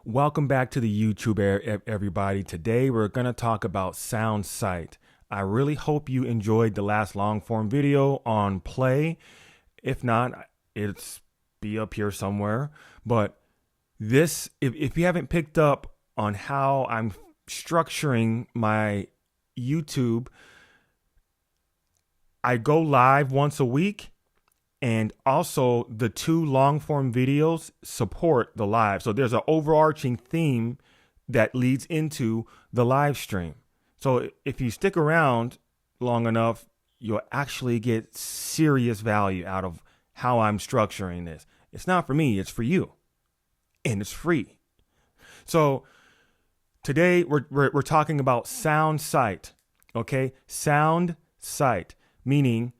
Welcome back to the YouTube, everybody. Today we're going to talk about sound sight. I really hope you enjoyed the last long form video on play. If not, it's be up here somewhere. But this, if you haven't picked up on how I'm structuring my YouTube, I go live once a week. And also the two long form videos support the live. So there's an overarching theme that leads into the live stream. So if you stick around long enough, you'll actually get serious value out of how I'm structuring this. It's not for me, it's for you. And it's free. So today we're talking about sound sight. Okay? Sound sight, meaning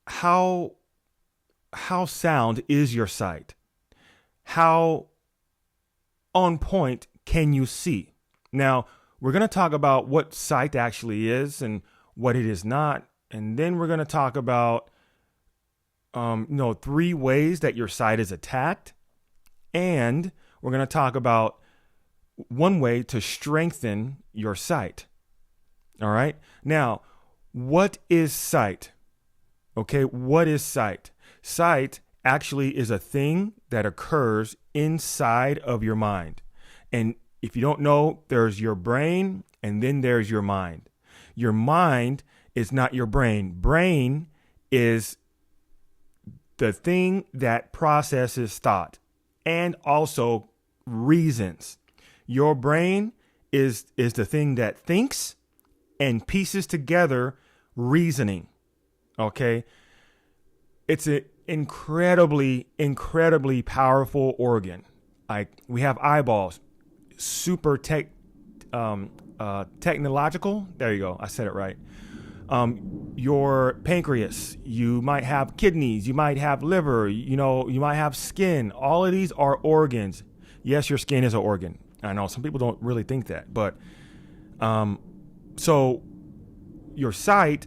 how sound is your sight? How on point can you see? Now, we're going to talk about what sight actually is and what it is not. And then we're going to talk about, three ways that your sight is attacked. And we're going to talk about one way to strengthen your sight. All right. Now, what is sight? Okay, what is sight? Sight actually is a thing that occurs inside of your mind. And if you don't know, there's your brain and then there's your mind. Your mind is not your brain. Brain is the thing that processes thought and also reasons. Your brain is the thing that thinks and pieces together reasoning. Okay. It's an incredibly powerful organ. We have eyeballs, super technological. There you go. I said it right. Your pancreas, you might have kidneys, you might have liver, you might have skin. All of these are organs. Yes, your skin is an organ. I know some people don't really think that, but, so your sight.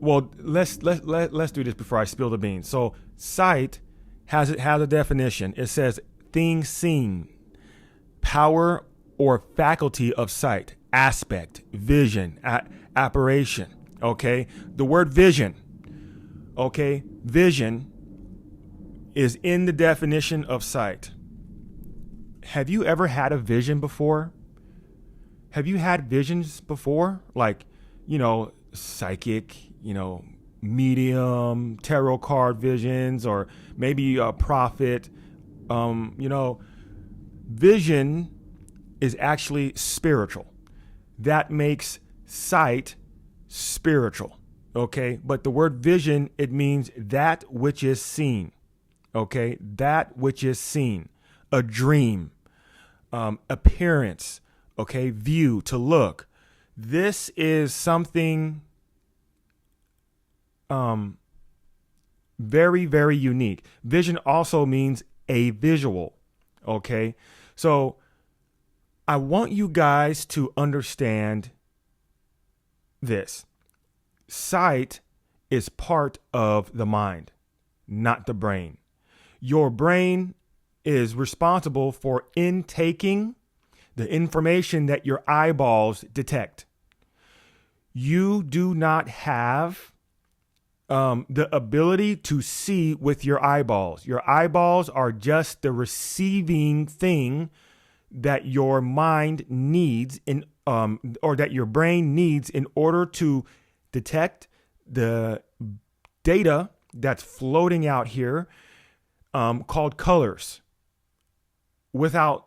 Well, let's do this before I spill the beans. So sight has a definition. It says thing seen, power or faculty of sight, aspect, vision, apparition. Okay, the word vision. Okay, vision is in the definition of sight. Have you ever had a vision before? Have you had visions before? Like, psychic, medium, tarot card visions, or maybe a prophet. Vision is actually spiritual. That makes sight spiritual. Okay. But the word vision, it means that which is seen. Okay. That which is seen, a dream, appearance. Okay. View, to look. This is something very, very unique. Vision also means a visual. Okay. So I want you guys to understand this. Sight is part of the mind, not the brain. Your brain is responsible for intaking the information that your eyeballs detect. You do not have the ability to see with your eyeballs. Your eyeballs are just the receiving thing that your mind needs or that your brain needs in order to detect the data that's floating out here, called colors, without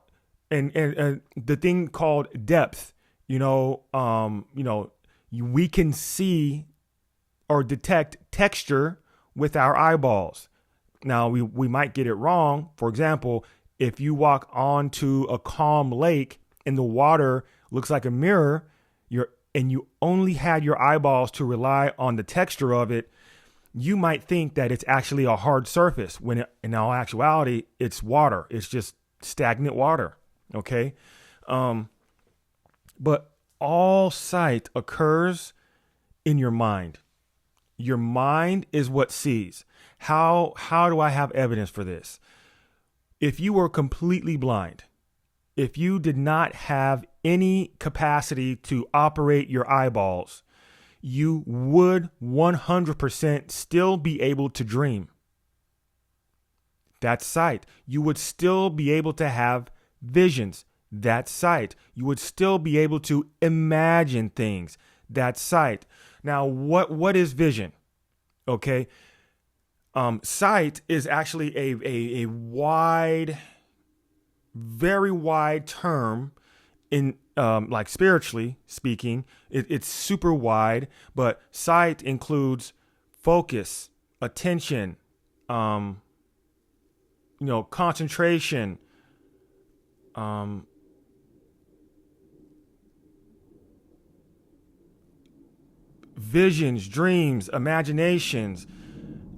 and the thing called depth. We can see or detect texture with our eyeballs. Now, we might get it wrong. For example, if you walk onto a calm lake and the water looks like a mirror, and you only had your eyeballs to rely on the texture of it, you might think that it's actually a hard surface when in all actuality, it's water. It's just stagnant water. Okay. But all sight occurs in your mind. Your mind is what sees. How do I have evidence for this? If you were completely blind, if you did not have any capacity to operate your eyeballs, you would 100% still be able to dream. That's sight. You would still be able to have visions. That's sight. You would still be able to imagine things. That's sight. Now, what is vision? Okay. Sight is actually a wide, very wide term in like spiritually speaking. It's super wide, but sight includes focus, attention, concentration, visions, dreams, imaginations,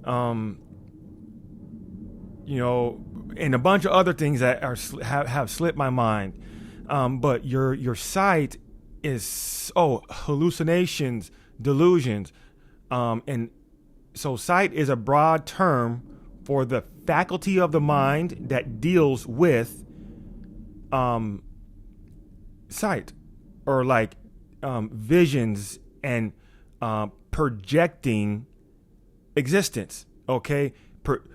and a bunch of other things that have slipped my mind. But your sight is hallucinations, delusions, and so sight is a broad term for the faculty of the mind that deals with sight, or like visions and projecting existence. Okay,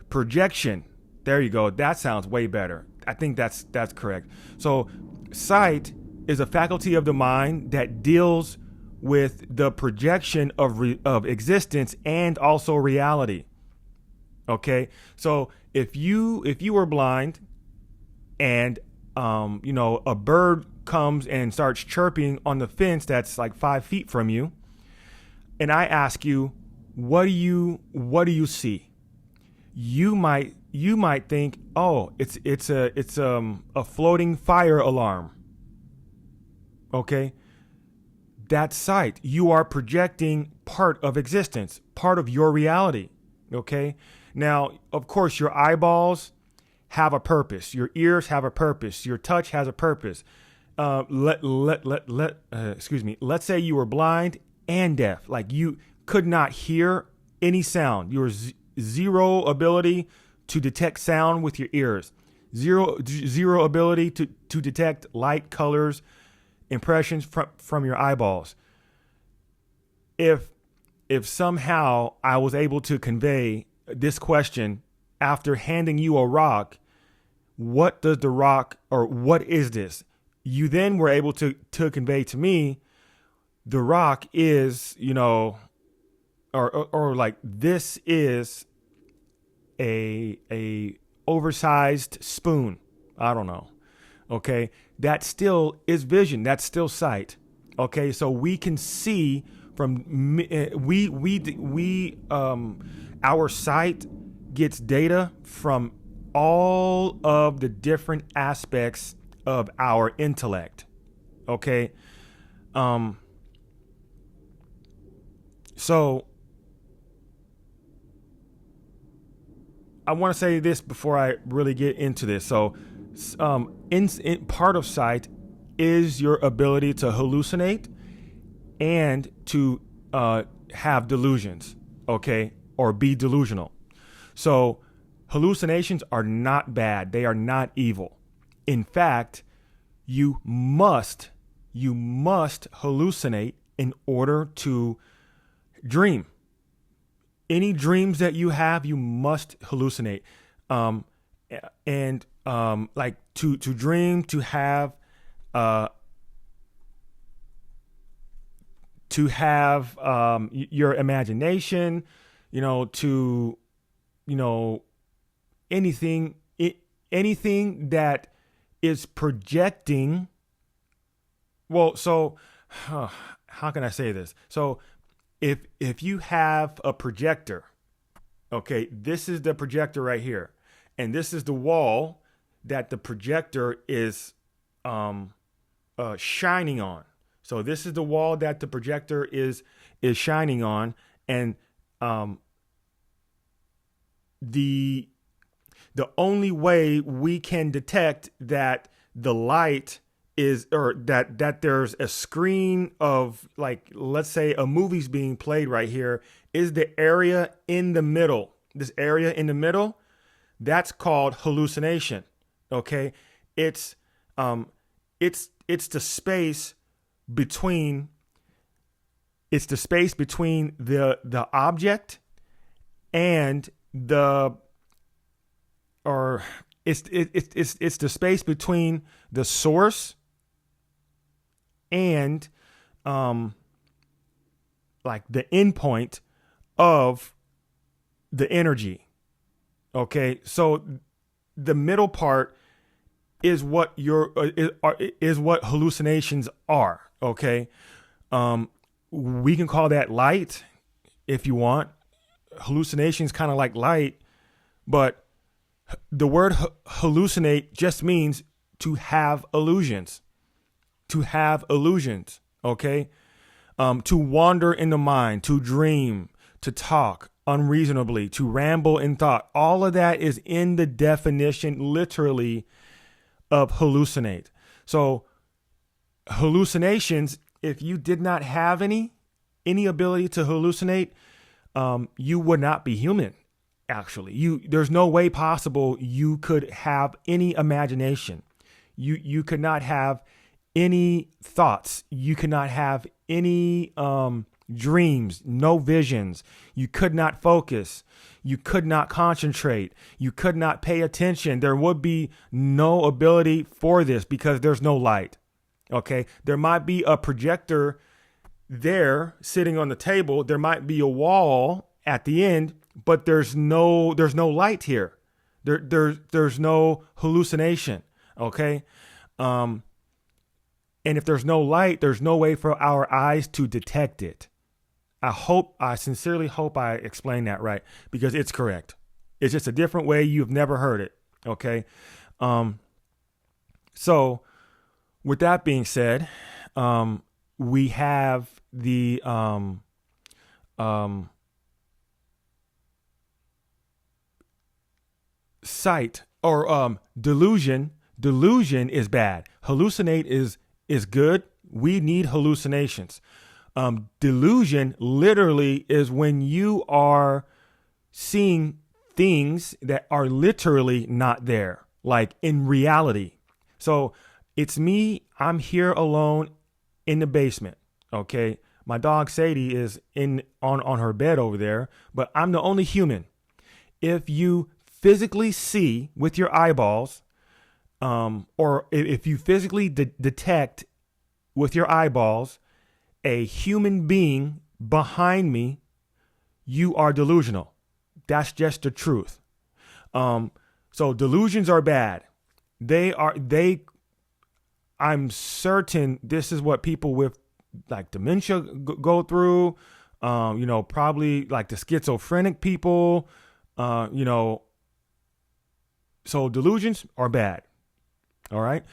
projection. There you go. That sounds way better. I think that's correct. So sight is a faculty of the mind that deals with the projection of existence and also reality. Okay, so if you were blind and a bird comes and starts chirping on the fence that's like 5 feet from you, and I ask you, what do you see? You might think, oh, it's a floating fire alarm. Okay, that's sight. You are projecting part of existence, part of your reality. Okay. Now, of course, your eyeballs have a purpose. Your ears have a purpose. Your touch has a purpose. Let's say you were blind and deaf, like you could not hear any sound. You were zero ability to detect sound with your ears. Zero ability to detect light, colors, impressions from your eyeballs. If somehow I was able to convey this question after handing you a rock, what does the rock, or what is this? You then were able to convey to me, the rock is, or like, this is a oversized spoon. I don't know. Okay. That still is vision. That's still sight. Okay. So we can see from, our sight gets data from all of the different aspects of our intellect. Okay. So I want to say this before I really get into this. So, in part of sight is your ability to hallucinate and to have delusions, okay, or be delusional. So hallucinations are not bad. They are not evil. In fact, you must hallucinate in order to dream. Any dreams that you have, you must hallucinate. Like to dream, to have your imagination, anything that is projecting. Well, so how can I say this? So if you have a projector, okay, this is the projector right here, and this is the wall that the projector is shining on. So this is the wall that the projector is shining on, and the only way we can detect that the light is, or that there's a screen of, like, let's say a movie's being played right here, is the area in the middle. This area in the middle, that's called hallucination. Okay. It's, it's the space between, the object and it's the space between the source and like the endpoint of the energy. Okay, so the middle part is what is what hallucinations are. Okay, we can call that light if you want. Hallucinations kind of like light, but the word hallucinate just means to have illusions. To have illusions. Okay, to wander in the mind, to dream, to talk unreasonably, to ramble in thought. All of that is in the definition, literally, of hallucinate. So hallucinations, if you did not have any ability to hallucinate, you would not be human. Actually, there's no way possible you could have any imagination. You could not have any thoughts. You could not have any dreams, no visions. You could not focus. You could not concentrate. You could not pay attention. There would be no ability for this because there's no light. Okay. There might be a projector there sitting on the table. There might be a wall at the end, but there's no light here. There's no hallucination. Okay. And if there's no light, there's no way for our eyes to detect it. I sincerely hope I explained that right, because it's correct. It's just a different way. You've never heard it. Okay. So with that being said, we have the, sight or, delusion. Delusion is bad. Hallucinate is good. We need hallucinations. Delusion literally is when you are seeing things that are literally not there, like in reality. So it's me. I'm here alone in the basement. Okay. My dog Sadie is on her bed over there, but I'm the only human. If you physically see with your eyeballs, or if you physically detect with your eyeballs a human being behind me, you are delusional. That's just the truth. So delusions are bad. I'm certain this is what people with like dementia go through, probably like the schizophrenic people, so delusions are bad. All right.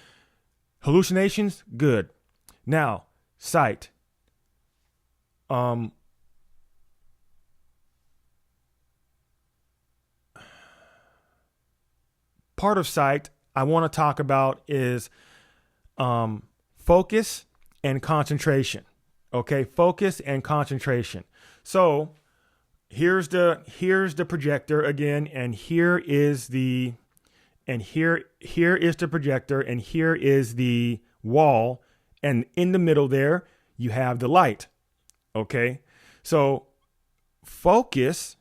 Hallucinations, good. Now, sight. Part of sight I want to talk about is focus and concentration. Okay, focus and concentration. So here's the projector again, and here is the projector, and here is the wall, and in the middle there you have the light. Okay, so focus.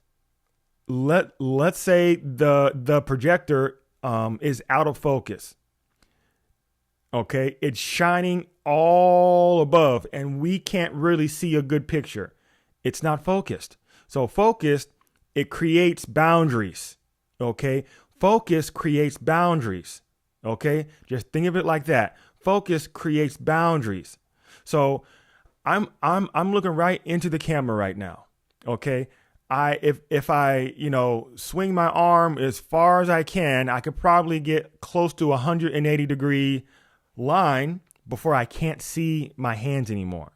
Let's say the projector is out of focus. Okay, it's shining all above, and we can't really see a good picture. It's not focused. So focused, it creates boundaries. Okay, focus creates boundaries. Okay, just think of it like that. Focus creates boundaries. So I'm looking right into the camera right now. Okay, if I swing my arm as far as I can, I could probably get close to 180-degree line before I can't see my hands anymore.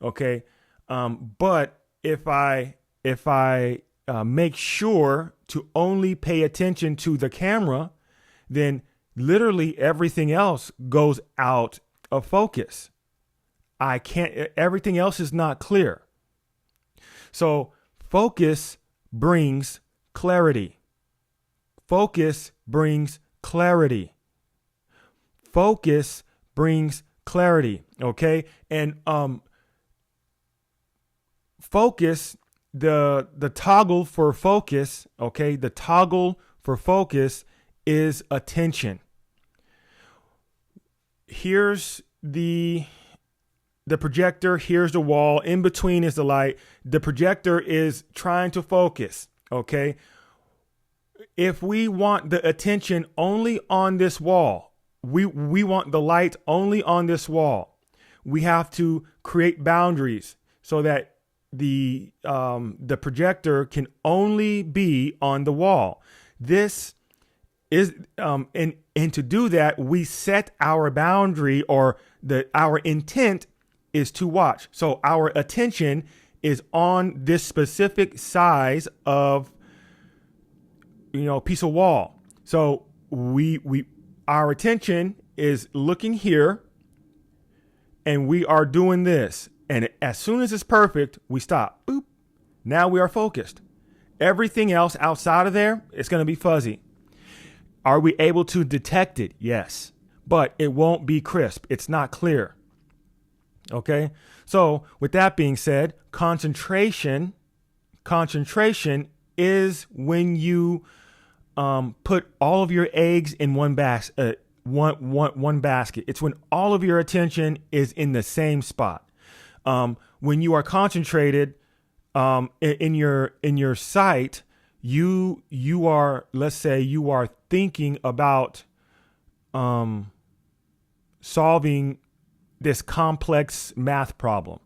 Okay, but if I make sure to only pay attention to the camera, then literally everything else goes out of focus. Everything else is not clear. So focus brings clarity. Focus brings clarity. focus brings clarity. Okay. And focus, the toggle for focus, okay, the toggle for focus is attention. Here's the projector, here's the wall, in between is the light. The projector is trying to focus, okay? If we want the attention only on this wall, we want the light only on this wall, we have to create boundaries so that the projector can only be on the wall. This is and to do that, we set our boundary, or our intent is to watch. So our attention is on this specific size of piece of wall. So our attention is looking here, and we are doing this. And as soon as it's perfect, we stop. Boop. Now we are focused. Everything else outside of there, it's going to be fuzzy. Are we able to detect it? Yes. But it won't be crisp. It's not clear. Okay? So with that being said, concentration is when you put all of your eggs in one basket. It's when all of your attention is in the same spot. When you are concentrated in your sight, you are, let's say you are thinking about solving this complex math problem,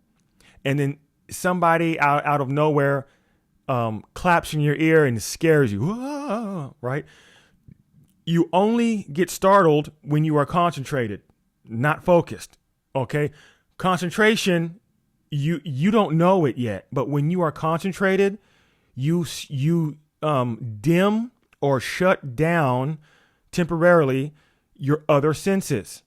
and then somebody out of nowhere claps in your ear and scares you. Whoa, right? You only get startled when you are concentrated, not focused. Okay? Concentration, you don't know it yet, but when you are concentrated, you dim or shut down temporarily your other senses.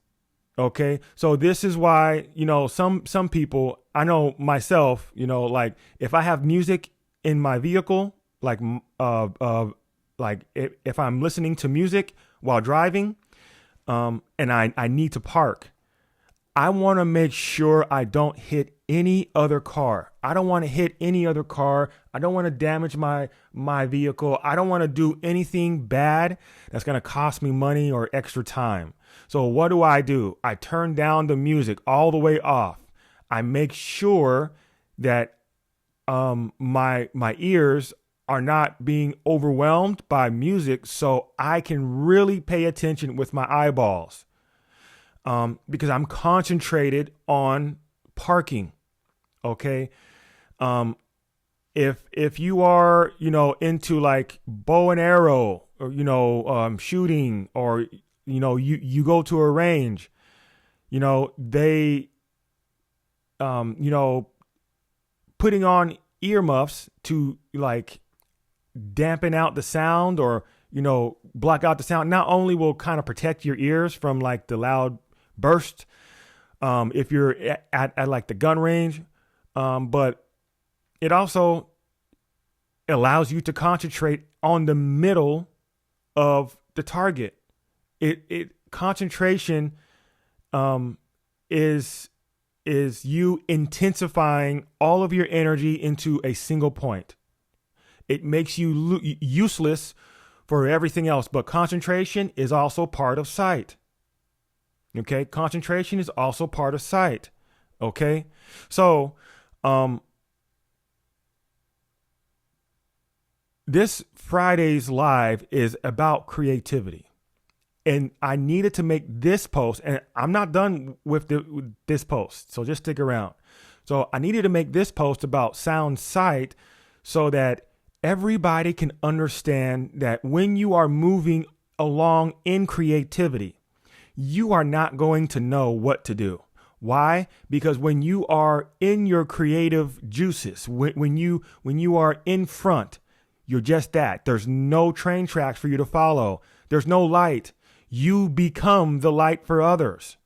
Okay, so this is why some people, I know myself, like if I have music in my vehicle, like if I'm listening to music while driving, and I need to park, I want to make sure I don't hit any other car. I don't want to hit any other car. I don't want to damage my vehicle. I don't want to do anything bad that's going to cost me money or extra time. So what do? I turn down the music all the way off. I make sure that my ears are not being overwhelmed by music, so I can really pay attention with my eyeballs. Because I'm concentrated on parking. Okay. If you are, into like bow and arrow, or, shooting, or, you go to a range, they, putting on earmuffs to like dampen out the sound, or, block out the sound, not only will kind of protect your ears from like the loud burst, if you're at like the gun range, but it also allows you to concentrate on the middle of the target. Concentration is you intensifying all of your energy into a single point. It makes you useless for everything else, but concentration is also part of sight. Okay, concentration is also part of sight. Okay, so this Friday's live is about creativity, and I needed to make this post, and I'm not done with this post, so just stick around. So I needed to make this post about sound sight so that everybody can understand that when you are moving along in creativity, you are not going to know what to do. Why? Because when you are in your creative juices, when you are in front, you're just that. There's no train tracks for you to follow. There's no light. You become the light for others.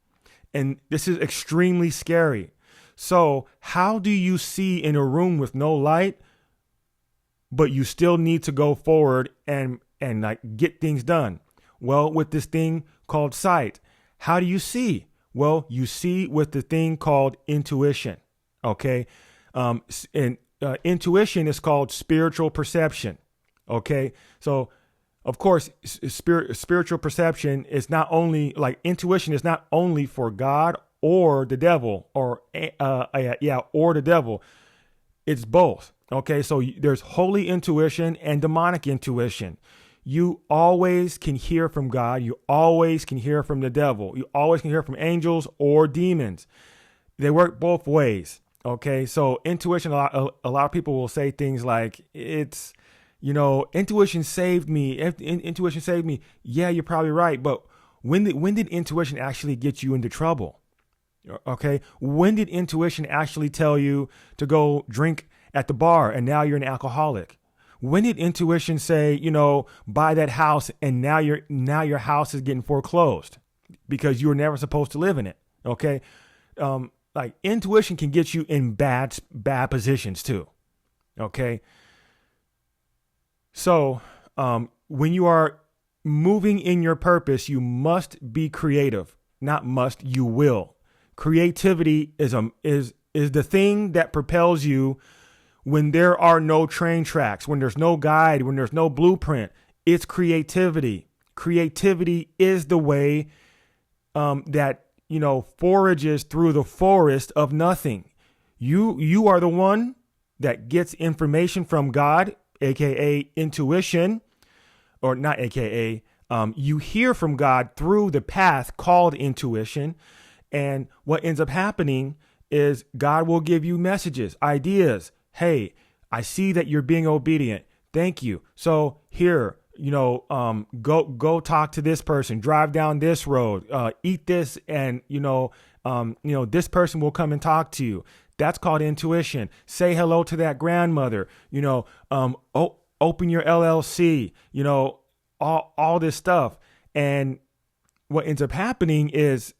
And this is extremely scary. So how do you see in a room with no light, but you still need to go forward and like get things done? Well, with this thing called sight, How do you see? Well, you see with the thing called intuition. Okay. And intuition is called spiritual perception. Okay. So, of course, spiritual perception is not only like intuition is not only for God or the devil or the devil. It's both. Okay. So there's holy intuition and demonic intuition. You always can hear from God. You always can hear from the devil. You always can hear from angels or demons. They work both ways. Okay. So intuition, a lot of people will say things like intuition saved me. Intuition saved me. Yeah, you're probably right. But when did intuition actually get you into trouble? Okay. When did intuition actually tell you to go drink at the bar and now you're an alcoholic? When did intuition say, buy that house and now your house is getting foreclosed because you were never supposed to live in it? Okay. Like intuition can get you in bad positions too. Okay. So, when you are moving in your purpose, you must be creative. Not must, you will. Creativity is the thing that propels you when there are no train tracks, when there's no guide, when there's no blueprint. It's creativity. Creativity is the way that forages through the forest of nothing. You are the one that gets information from God, aka intuition, or not aka. You hear from God through the path called intuition, and what ends up happening is God will give you messages, ideas. Hey, I see that you're being obedient. Thank you. So here, go talk to this person, drive down this road, eat this, and this person will come and talk to you. That's called intuition. Say hello to that grandmother. Open your LLC. All this stuff. And what ends up happening is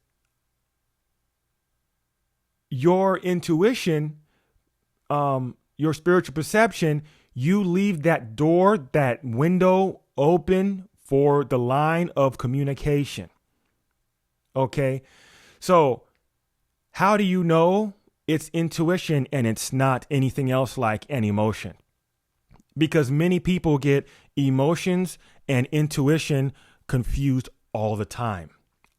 your intuition, your spiritual perception, you leave that door, that window open for the line of communication. Okay. So how do you know it's intuition and it's not anything else like an emotion? Because many people get emotions and intuition confused all the time.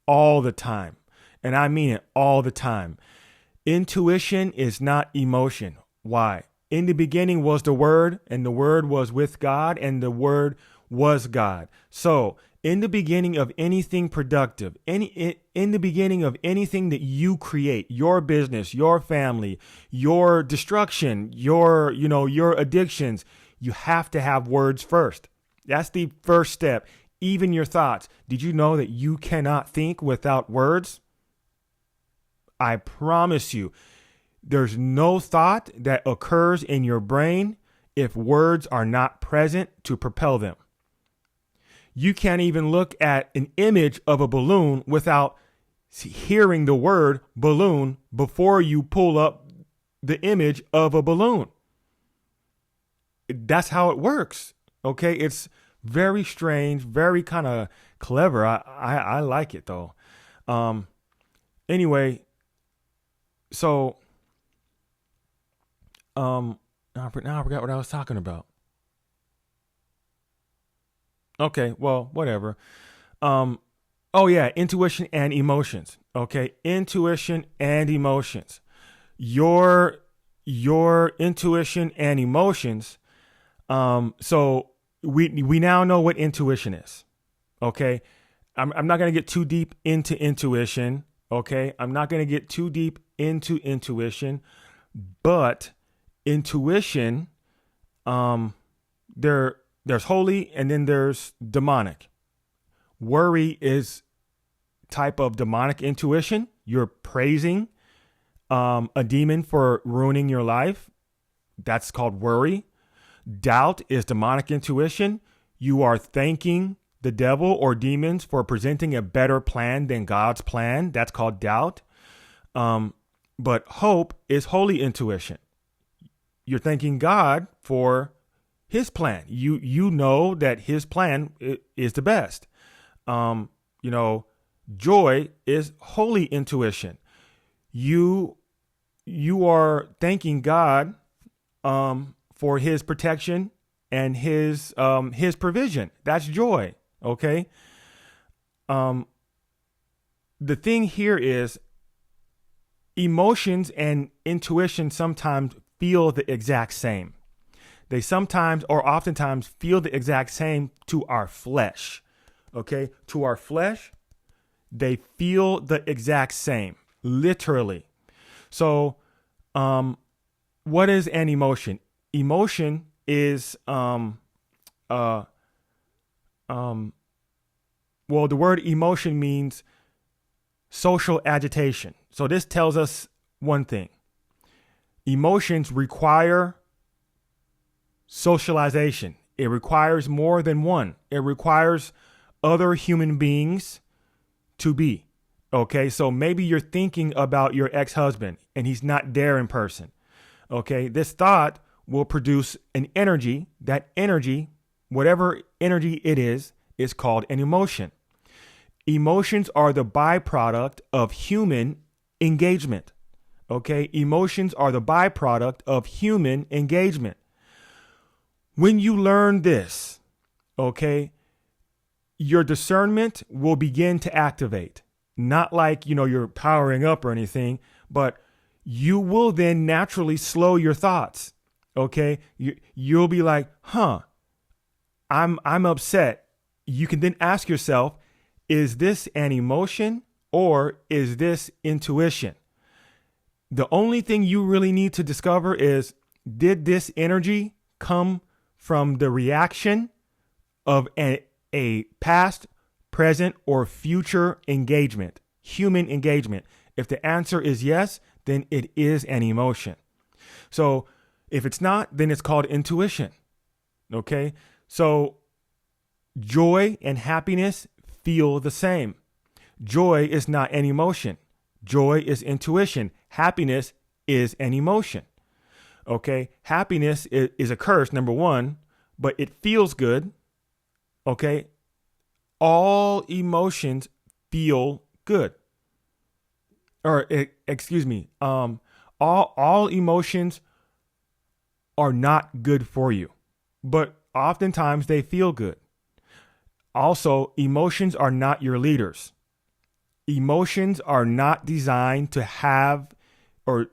And I mean it all the time. Intuition is not emotion. Why? In the beginning was the Word, and the Word was with God, and the Word was God. So in the beginning of anything productive, in the beginning of anything that you create, your business, your family, your destruction, your addictions, you have to have words first. That's the first step. Even your thoughts. Did you know that you cannot think without words? I promise you, there's no thought that occurs in your brain if words are not present to propel them. You can't even look at an image of a balloon without hearing the word balloon before you pull up the image of a balloon. That's how it works. Okay. It's very strange, very kind of clever. I like it though. Anyway, so, now I forgot what I was talking about. Okay, well, whatever. Intuition and emotions. Okay, intuition and emotions. Your intuition and emotions. So we now know what intuition is. Okay, I'm not gonna get too deep into intuition. Okay, I'm not gonna get too deep into intuition, but intuition, there's holy and then there's demonic. Worry is type of demonic intuition. You're praising a demon for ruining your life. That's called worry. Doubt is demonic intuition. You are thanking the devil or demons for presenting a better plan than God's plan. That's called doubt. But hope is holy intuition. You're thanking God for his plan. You know that his plan is the best. Joy is holy intuition. You are thanking God for his protection and his provision. That's joy. Okay. The thing here is emotions and intuition sometimes feel the exact same. They sometimes or oftentimes feel the exact same to our flesh. Okay. To our flesh, they feel the exact same, literally. So, what is an emotion? Emotion is, well, the word emotion means social agitation. So this tells us one thing. Emotions require socialization. It requires more than one. It requires other human beings to be. Okay, so maybe you're thinking about your ex-husband and he's not there in person. Okay, this thought will produce an energy. That energy, whatever energy it is called an emotion. Emotions are the byproduct of human engagement. Okay, emotions are the byproduct of human engagement. When you learn this, okay, your discernment will begin to activate. Not like, you're powering up or anything, but you will then naturally slow your thoughts. Okay. You'll be like, I'm upset. You can then ask yourself, is this an emotion or is this intuition? The only thing you really need to discover is, did this energy come from the reaction of a past, present, or future engagement, human engagement? If the answer is yes, then it is an emotion. So if it's not, then it's called intuition. Okay. So joy and happiness feel the same. Joy is not an emotion. Joy is intuition. Happiness is an emotion. Okay. Happiness is a curse, number one, but it feels good. Okay. All emotions feel good. Or excuse me. All emotions are not good for you, but oftentimes they feel good. Also, emotions are not your leaders. Emotions are not designed to have or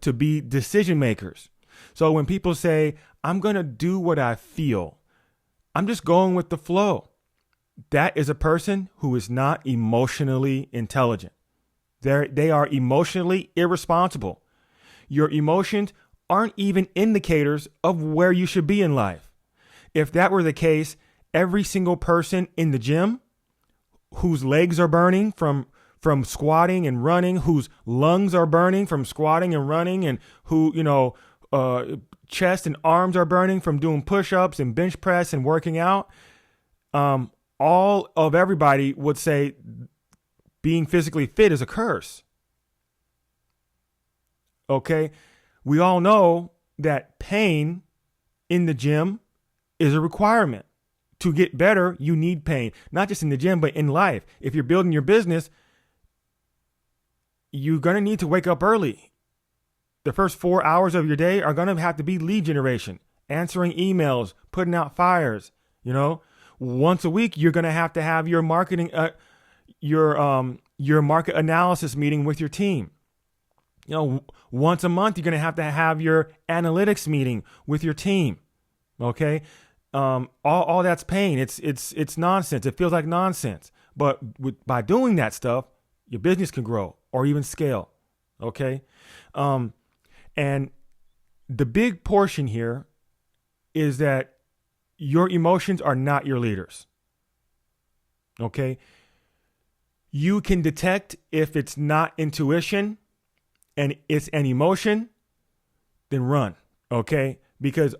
to be decision makers. So when people say, I'm going to do what I feel, I'm just going with the flow. That is a person who is not emotionally intelligent. They are emotionally irresponsible. Your emotions aren't even indicators of where you should be in life. If that were the case, every single person in the gym whose legs are burning from squatting and running, whose lungs are burning from squatting and running, and who, chest and arms are burning from doing push-ups and bench press and working out, all of everybody would say being physically fit is a curse. Okay. We all know that pain in the gym is a requirement. To get better, you need pain, not just in the gym, but in life. If you're building your business, you're going to need to wake up early. The first 4 hours of your day are going to have to be lead generation, answering emails, putting out fires. Once a week, you're going to have your marketing, your market analysis meeting with your team. Once a month, you're going to have your analytics meeting with your team. Okay. All that's pain. It's nonsense. It feels like nonsense. But by doing that stuff, your business can grow or even scale. Okay. And the big portion here is that your emotions are not your leaders. Okay. You can detect if it's not intuition and it's an emotion, then run. Okay. Because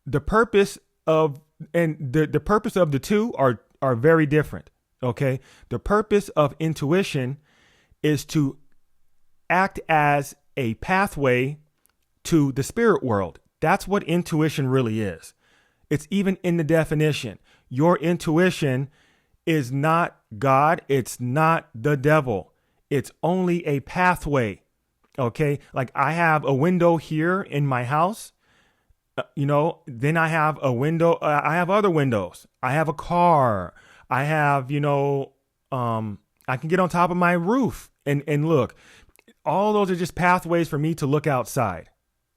the purpose of the purpose of the two are very different. Okay. The purpose of intuition is to act as a pathway to the spirit world. That's what intuition really is. It's even in the definition. Your intuition is not God. It's not the devil. It's only a pathway. Okay. Like I have a window here in my house. Then I have a window. I have other windows. I have a car. I have, I can get on top of my roof and look. All those are just pathways for me to look outside.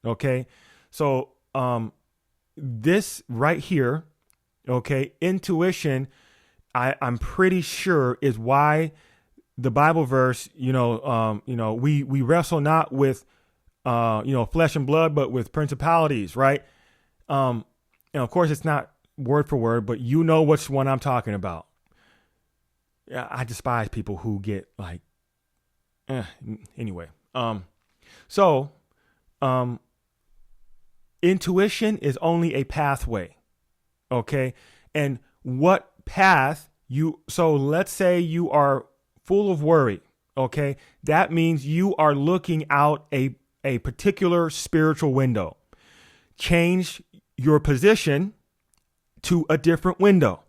Okay. So, this right here, okay, intuition, I'm pretty sure is why the Bible verse, we wrestle not with, flesh and blood, but with principalities, right? And of course it's not word for word, but you know which one I'm talking about. Yeah, I despise people who get like, anyway. Intuition is only a pathway. Okay. And what path so let's say you are full of worry. Okay. That means you are looking out a particular spiritual window. Change your position to a different window.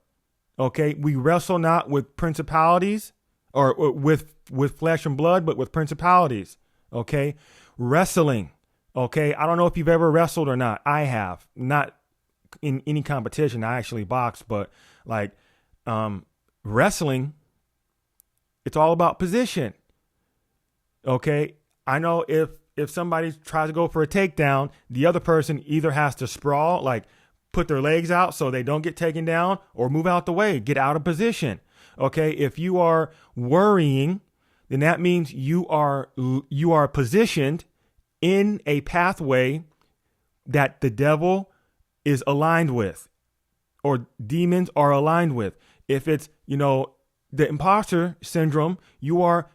Okay. We wrestle not with principalities or with flesh and blood, but with principalities. Okay. Wrestling. Okay. I don't know if you've ever wrestled or not. I have, not in any competition. I actually boxed, but like, wrestling, it's all about position. Okay. I know if somebody tries to go for a takedown, the other person either has to sprawl, like put their legs out so they don't get taken down, or move out the way, get out of position. Okay. If you are worrying, then that means you are positioned in a pathway that the devil is aligned with, or demons are aligned with. If it's, the imposter syndrome, you are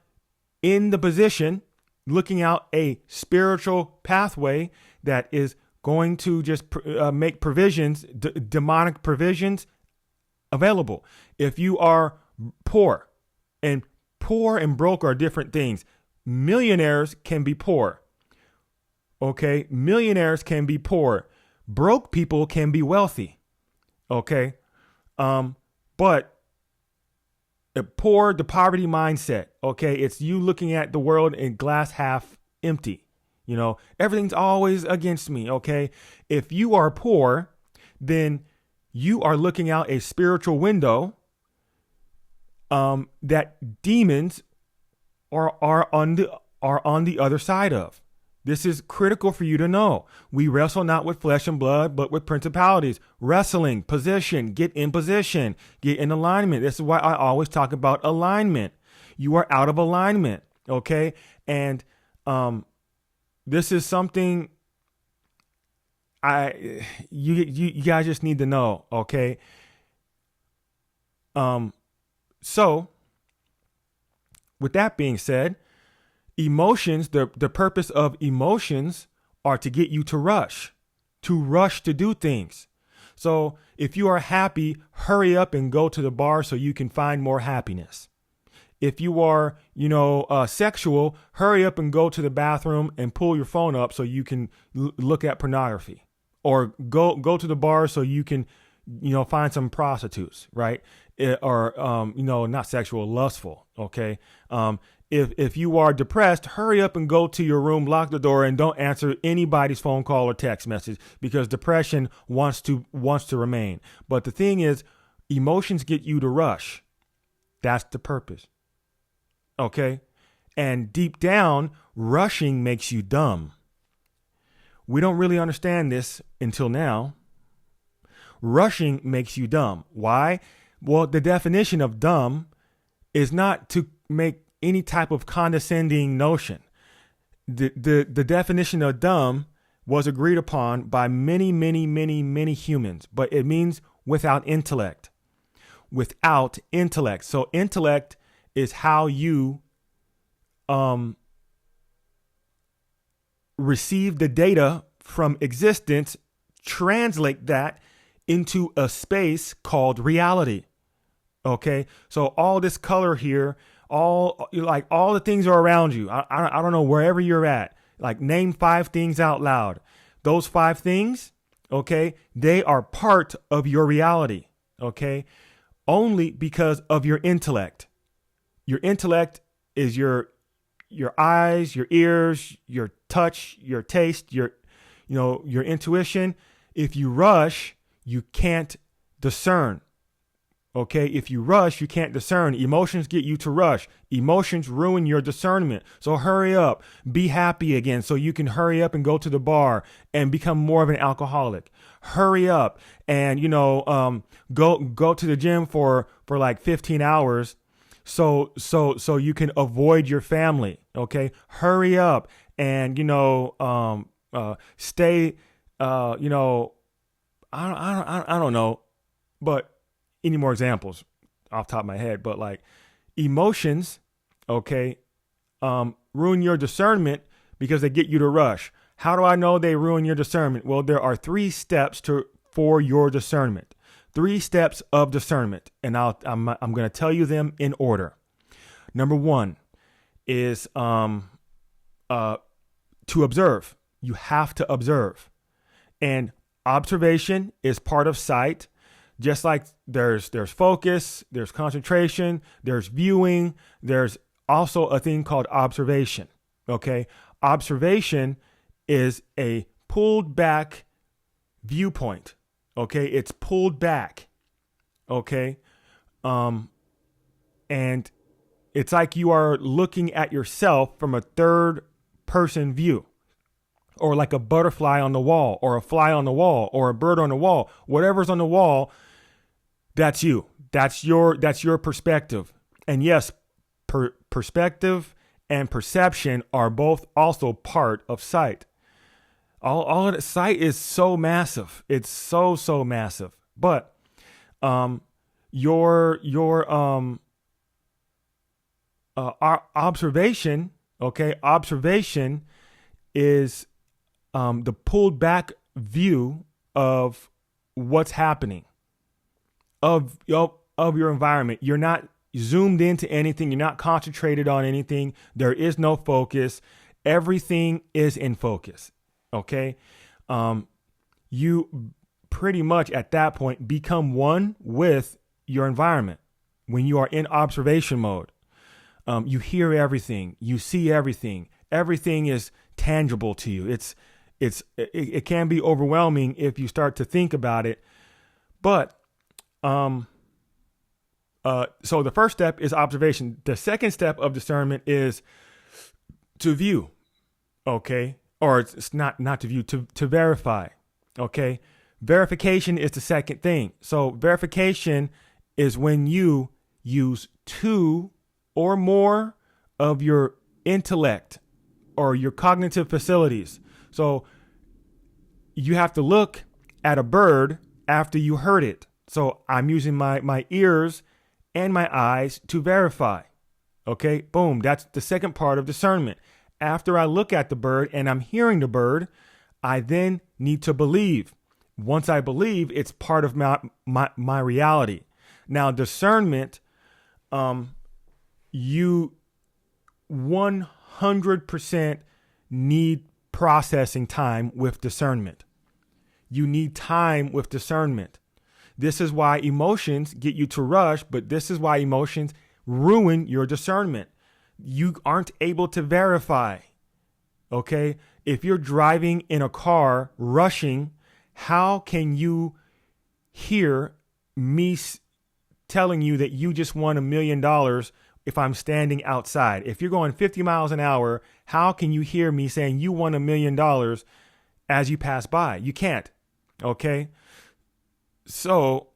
in the position looking out a spiritual pathway that is going to just make provisions, demonic provisions available. If you are poor and broke are different things. Millionaires can be poor. Okay. Millionaires can be poor. Broke people can be wealthy. Okay. But the poverty mindset. Okay. It's you looking at the world in glass half empty. Everything's always against me. Okay. If you are poor, then you are looking out a spiritual window, that demons are on the other side of. This is critical for you to know. We wrestle not with flesh and blood, but with principalities. Wrestling, position, get in position, get in alignment. This is why I always talk about alignment. You are out of alignment. Okay. And, this is something you guys just need to know. Okay. So with that being said, emotions, the purpose of emotions are to get you to rush to do things. So if you are happy, hurry up and go to the bar so you can find more happiness. If you are, sexual, hurry up and go to the bathroom and pull your phone up so you can look at pornography, or go to the bar so you can, find some prostitutes, right? Or, not sexual, lustful. Okay. If you are depressed, hurry up and go to your room, lock the door, and don't answer anybody's phone call or text message, because depression wants to remain. But the thing is, emotions get you to rush. That's the purpose. Okay. And deep down, rushing makes you dumb. We don't really understand this until now. Rushing makes you dumb. Why? Well, the definition of dumb is not to make any type of condescending notion. The definition of dumb was agreed upon by many, many, many, many humans, but it means without intellect. Without intellect. So intellect is how you receive the data from existence, translate that into a space called reality. Okay. So all this color here, all the things are around you. I don't know, wherever you're at, like name 5 things out loud. Those 5 things, okay, they are part of your reality. Okay. only because of your intellect. Your intellect is your eyes, your ears, your touch, your taste, your intuition. If you rush, you can't discern. Okay, if you rush, you can't discern. Emotions get you to rush. Emotions ruin your discernment. So hurry up. Be happy again so you can hurry up and go to the bar and become more of an alcoholic. Hurry up and, go to the gym for like 15 hours so you can avoid your family. Okay, hurry up and, stay, I don't know, but any more examples off the top of my head, but like emotions, okay, ruin your discernment because they get you to rush. How do I know they ruin your discernment? Well, there are 3 steps for your discernment. 3 steps of discernment, and I'm going to tell you them in order. Number 1 is to observe. You have to observe, and observation is part of sight. Just like there's focus, there's concentration, there's viewing, there's also a thing called observation. Okay. Observation is a pulled back viewpoint. Okay. It's pulled back. Okay. And it's like you are looking at yourself from a third person view, or like a butterfly on the wall, or a fly on the wall, or a bird on the wall. Whatever's on the wall, that's you. That's your perspective. And yes, perspective and perception are both also part of sight. All of the sight is so massive. It's so massive. But your observation, okay, observation is the pulled back view of what's happening, of your environment. You're not zoomed into anything. You're not concentrated on anything. There is no focus. Everything is in focus. Okay. You pretty much at that point become one with your environment when you are in observation mode. You hear everything. You see everything. Everything is tangible to you. It can be overwhelming if you start to think about it, but so the first step is observation. The second step of discernment is to view. Okay. Or it's not to view, to verify. Okay. Verification is the second thing. So verification is when you use 2 or more of your intellect or your cognitive facilities. So you have to look at a bird after you heard it. So I'm using my ears and my eyes to verify. Okay, boom. That's the second part of discernment. After I look at the bird and I'm hearing the bird, I then need to believe. Once I believe, it's part of my reality. Now, discernment, you 100% need processing time with discernment. You need time with discernment. This is why emotions get you to rush, but this is why emotions ruin your discernment. You aren't able to verify. Okay? If you're driving in a car rushing, how can you hear me telling you that you just won $1 million if I'm standing outside? If you're going 50 miles an hour, how can you hear me saying you won $1 million as you pass by? You can't. Okay? So,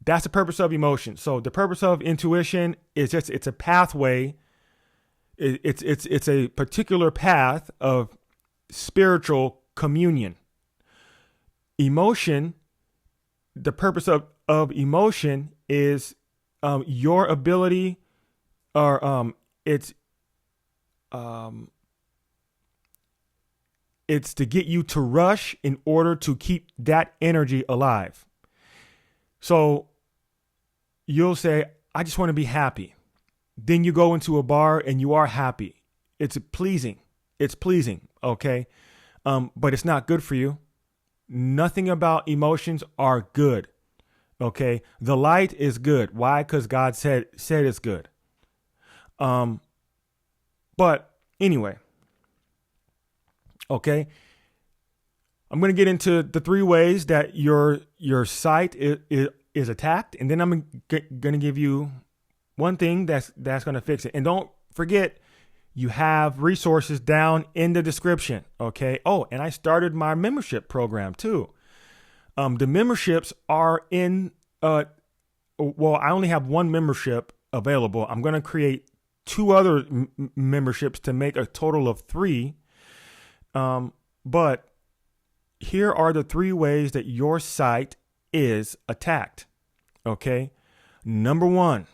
that's the purpose of emotion. So the purpose of intuition is it's a pathway. It's a particular path of spiritual communion. Emotion, the purpose of emotion is your ability, or it's to get you to rush in order to keep that energy alive. So you'll say, I just want to be happy. Then you go into a bar and you are happy. It's pleasing. Okay. But it's not good for you. Nothing about emotions are good. Okay. The light is good. Why? Because God said it's good. But anyway, okay. I'm going to get into the 3 ways that your sight is attacked, and then I'm going to give you one thing that's going to fix it. And don't forget, you have resources down in the description. Okay. Oh, and I started my membership program too. The memberships are in. I only have one membership available. I'm going to create 2 other memberships to make a total of 3. But here are the 3 ways that your sight is attacked. Okay. Number 1,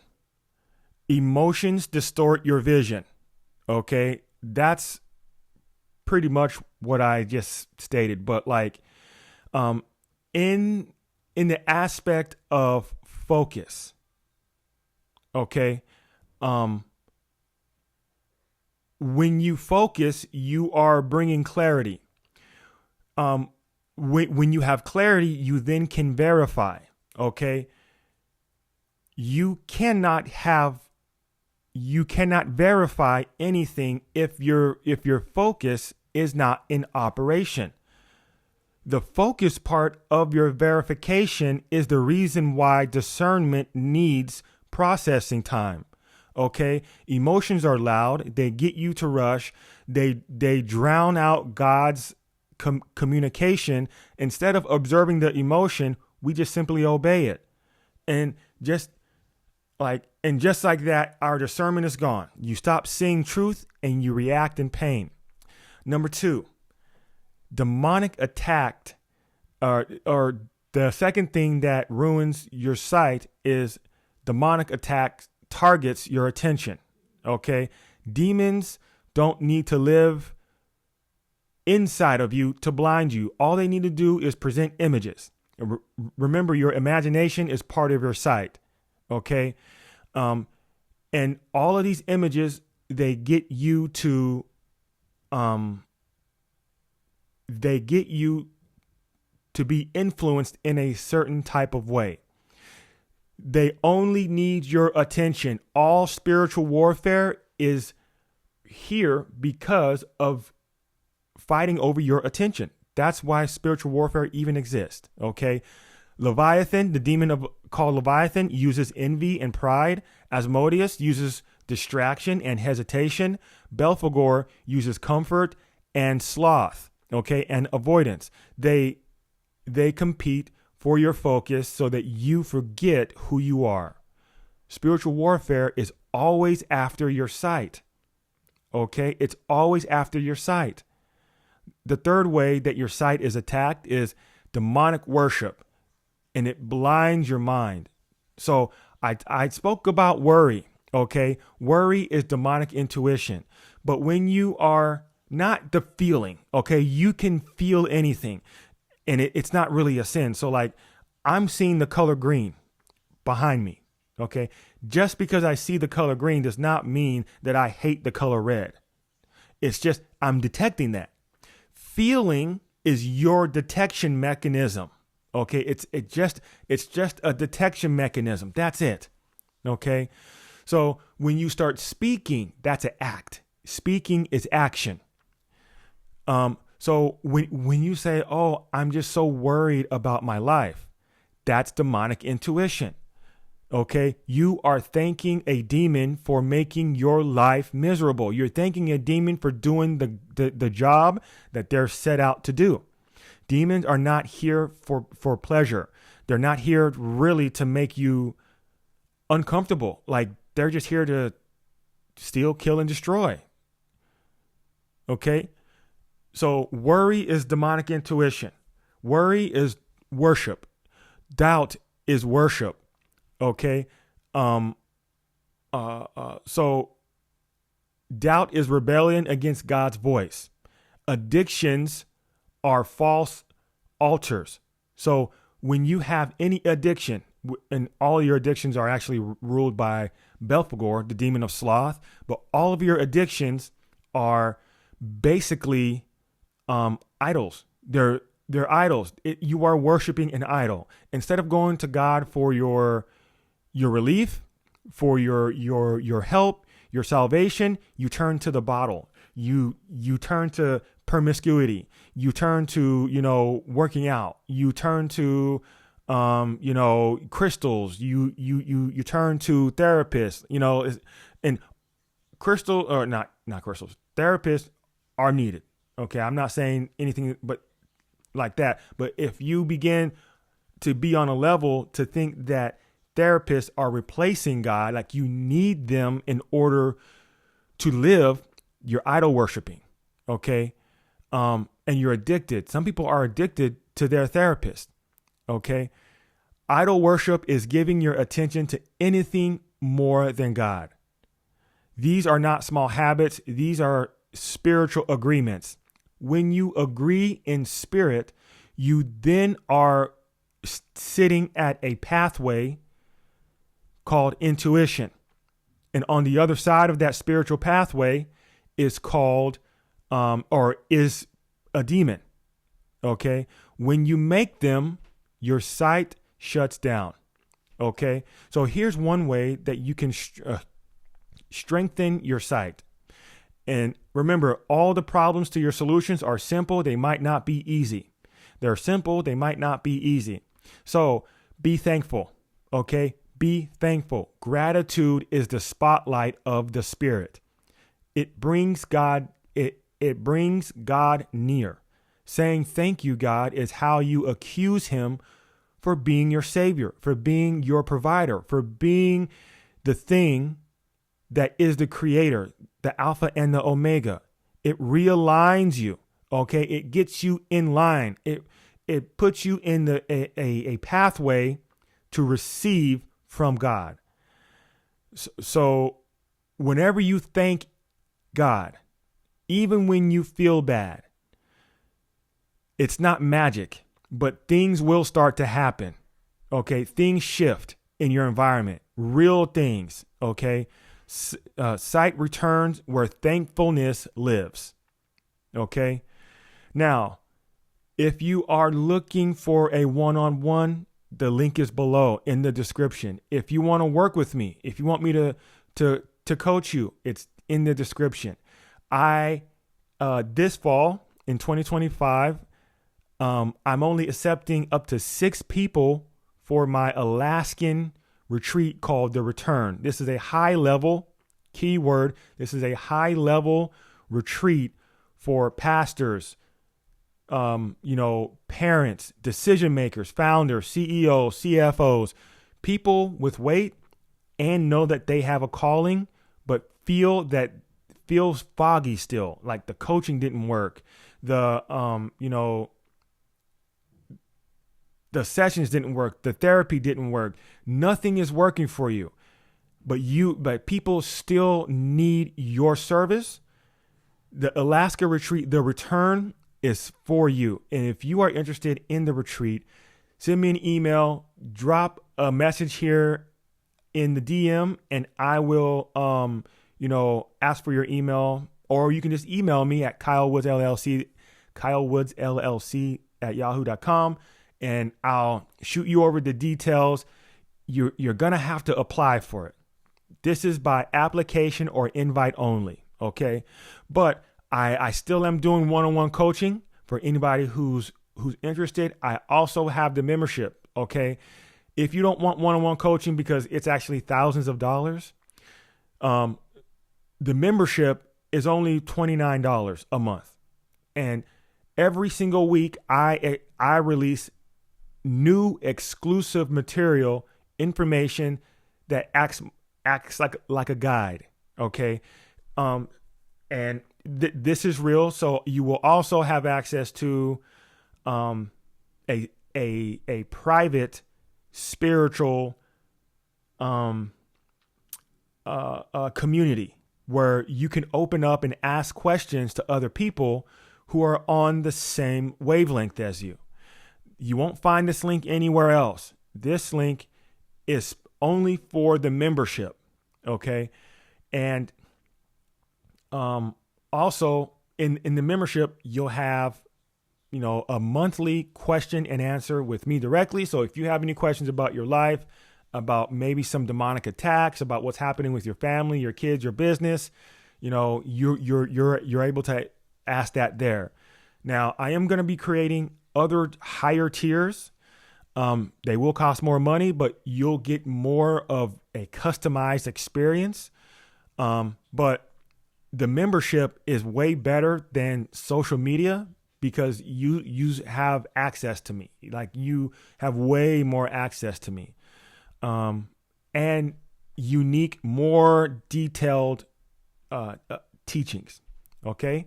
emotions distort your vision. Okay. That's pretty much what I just stated. But like, in the aspect of focus. Okay. When you focus, you are bringing clarity. When you have clarity, you then can verify. Okay. You cannot verify anything if your focus is not in operation. The focus part of your verification is the reason why discernment needs processing time. Okay. Emotions are loud. They get you to rush. They drown out God's communication. Instead of observing the emotion, we just simply obey it. And just like that, our discernment is gone. You stop seeing truth and you react in pain. Number 2, demonic attack, or the second thing that ruins your sight is demonic attack targets your attention. Okay. Demons don't need to live inside of you to blind you. All they need to do is present images. Remember, your imagination is part of your sight. Okay. And all of these images, they get you to be influenced in a certain type of way. They only need your attention. All spiritual warfare is here because of fighting over your attention. That's why spiritual warfare even exists. Okay. Leviathan, the demon called Leviathan, uses envy and pride. Asmodeus uses distraction and hesitation. Belphegor uses comfort and sloth. Okay. And avoidance. They compete for your focus so that you forget who you are. Spiritual warfare is always after your sight. Okay. It's always after your sight. The third way that your sight is attacked is demonic worship, and it blinds your mind. So I spoke about worry. Okay. Worry is demonic intuition. But when you are not the feeling, okay, you can feel anything, and it's not really a sin. So like, I'm seeing the color green behind me. Okay. Just because I see the color green does not mean that I hate the color red. It's just, I'm detecting that. Feeling is your detection mechanism. Okay. It's just a detection mechanism. That's it. Okay. So when you start speaking, that's an act. Speaking is action. So when you say, oh, I'm just so worried about my life, that's demonic intuition. Okay. You are thanking a demon for making your life miserable. You're thanking a demon for doing the job that they're set out to do. Demons are not here for pleasure. They're not here really to make you uncomfortable. Like, they're just here to steal, kill, and destroy. Okay. So worry is demonic intuition. Worry is worship. Doubt is worship. Okay. So doubt is rebellion against God's voice. Addictions are false altars. So when you have any addiction, and all your addictions are actually ruled by Belphegor, the demon of sloth, but all of your addictions are basically idols. They're They're idols. You are worshiping an idol. Instead of going to God for your relief, for your help, your salvation, you turn to the bottle. You turn to promiscuity. You turn to, working out. You turn to crystals. You turn to therapists, and crystal or not crystals. Therapists are needed. Okay. I'm not saying anything but like that. But if you begin to be on a level to think that therapists are replacing God, like you need them in order to live, you're idol worshiping. Okay. And you're addicted. Some people are addicted to their therapist. Okay. Idol worship is giving your attention to anything more than God. These are not small habits. These are spiritual agreements. When you agree in spirit, you then are sitting at a pathway called intuition. And on the other side of that spiritual pathway is called, or is a demon. Okay. When you make them, your sight shuts down. Okay. So here's one way that you can strengthen your sight. And remember, all the problems to your solutions are simple. They might not be easy. They're simple. They might not be easy. So be thankful. Okay. Be thankful. Gratitude is the spotlight of the spirit. It brings God, it brings God near. Saying thank you, God, is how you accuse him for being your savior, for being your provider, for being the thing that is the creator, the Alpha and the Omega. It realigns you. Okay. It gets you in line. It puts you in a pathway to receive from God. So whenever you thank God, even when you feel bad, it's not magic, but things will start to happen. Okay. Things shift in your environment, real things. Okay. Sight returns where thankfulness lives. Okay. Now, if you are looking for a one-on-one, the link is below in the description. If you want to work with me, if you want me to coach you, it's in the description. This fall in 2025, I'm only accepting up to 6 people for my Alaskan retreat called The Return. This is a high level, keyword, this is a high level retreat for pastors, parents, decision makers, founders, CEOs, CFOs, people with weight and know that they have a calling, but feels foggy still, like the coaching didn't work. The sessions didn't work. The therapy didn't work. Nothing is working for you, but people still need your service. The Alaska retreat, The Return, is for you. And if you are interested in the retreat, send me an email, drop a message here in the DM, and I will, ask for your email, or you can just email me at kylewoodsllc @yahoo.com. And I'll shoot you over the details. You're going to have to apply for it. This is by application or invite only. Okay. But I still am doing one-on-one coaching for anybody who's interested. I also have the membership. Okay. If you don't want one-on-one coaching because it's actually thousands of dollars, the membership is only $29 a month. And every single week I release new exclusive material, information that acts like a guide. Okay. And this is real. So you will also have access to a private spiritual community where you can open up and ask questions to other people who are on the same wavelength as you. You won't find this link anywhere else. This link is only for the membership. Okay. And also in the membership, you'll have a monthly question and answer with me directly. So if you have any questions about your life, about maybe some demonic attacks, about what's happening with your family, your kids, your business, you're able to ask that there. Now, I am going to be creating other higher tiers. They will cost more money, but you'll get more of a customized experience. But the membership is way better than social media because you have access to me. Like, you have way more access to me. And unique, more detailed teachings. Okay?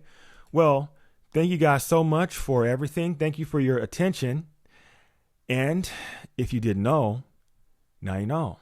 Well, thank you guys so much for everything. Thank you for your attention. And if you didn't know, now you know.